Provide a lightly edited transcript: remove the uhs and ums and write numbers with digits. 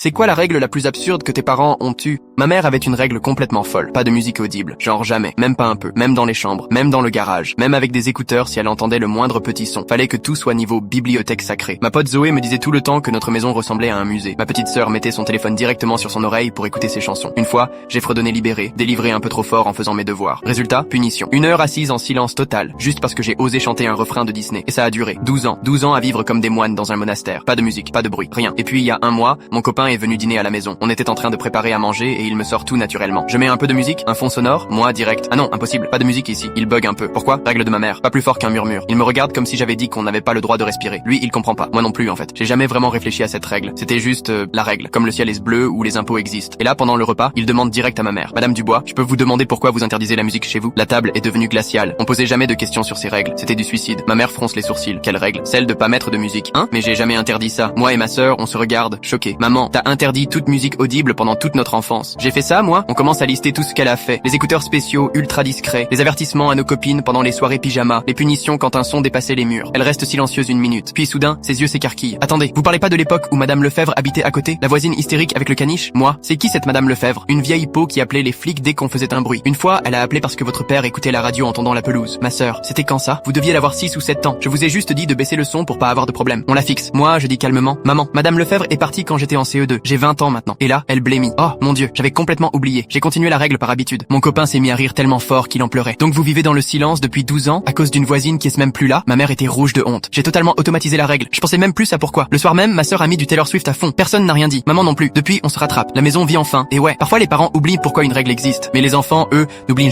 C'est quoi la règle la plus absurde que tes parents ont eue? Ma mère avait une règle complètement folle. Pas de musique audible. Genre jamais. Même pas un peu. Même dans les chambres. Même dans le garage. Même avec des écouteurs si elle entendait le moindre petit son. Fallait que tout soit niveau bibliothèque sacrée. Ma pote Zoé me disait tout le temps que notre maison ressemblait à un musée. Ma petite sœur mettait son téléphone directement sur son oreille pour écouter ses chansons. Une fois, j'ai fredonné libéré, délivré un peu trop fort en faisant mes devoirs. Résultat, punition. 1 heure assise en silence total, juste parce que j'ai osé chanter un refrain de Disney. Et ça a duré 12 ans. 12 ans à vivre comme des moines dans un monastère. Pas de musique, pas de bruit, rien. Et puis il y a un mois, mon copain est venu dîner à la maison. On était en train de préparer à manger et il me sort tout naturellement. Je mets un peu de musique, un fond sonore, moi direct. Ah non, impossible, pas de musique ici. Il bug un peu. Pourquoi? Règle de ma mère. Pas plus fort qu'un murmure. Il me regarde comme si j'avais dit qu'on n'avait pas le droit de respirer. Lui, il comprend pas. Moi non plus en fait. J'ai jamais vraiment réfléchi à cette règle. C'était juste la règle, comme le ciel est bleu ou les impôts existent. Et là, pendant le repas, il demande direct à ma mère. Madame Dubois, je peux vous demander pourquoi vous interdisez la musique chez vous? La table est devenue glaciale. On posait jamais de questions sur ces règles. C'était du suicide. Ma mère fronce les sourcils. Quelle règle? Celle de pas mettre de musique. Hein? Mais j'ai jamais interdit ça. Moi et ma sœur, on se regarde, choqués. Maman, t'as interdit toute musique audible pendant toute notre enfance. J'ai fait ça, moi? On commence à lister tout ce qu'elle a fait. Les écouteurs spéciaux, ultra discrets, les avertissements à nos copines pendant les soirées pyjama, les punitions quand un son dépassait les murs. Elle reste silencieuse 1 minute. Puis soudain, ses yeux s'écarquillent. Attendez, vous parlez pas de l'époque où Madame Lefebvre habitait à côté? La voisine hystérique avec le caniche? Moi? C'est qui cette Madame Lefebvre? Une vieille peau qui appelait les flics dès qu'on faisait un bruit. Une fois, elle a appelé parce que votre père écoutait la radio en tendant la pelouse. Ma sœur, c'était quand ça? Vous deviez l'avoir 6 ou 7 ans. Je vous ai juste dit de baisser le son pour pas avoir de problème. On la fixe. Moi, je dis calmement. Maman, Madame Lefebvre est partie quand j'étais en CE2. J'ai 20 ans maintenant. Et là, elle blémit. Oh, mon Dieu, j'avais complètement oublié. J'ai continué la règle par habitude. Mon copain s'est mis à rire tellement fort qu'il en pleurait. Donc vous vivez dans le silence depuis 12 ans à cause d'une voisine qui est même plus là? Ma mère était rouge de honte. J'ai totalement automatisé la règle. Je pensais même plus à pourquoi. Le soir même, ma sœur a mis du Taylor Swift à fond. Personne n'a rien dit. Maman non plus. Depuis, on se rattrape. La maison vit enfin. Et ouais, parfois les parents oublient pourquoi une règle existe. Mais les enfants, eux, n'oublient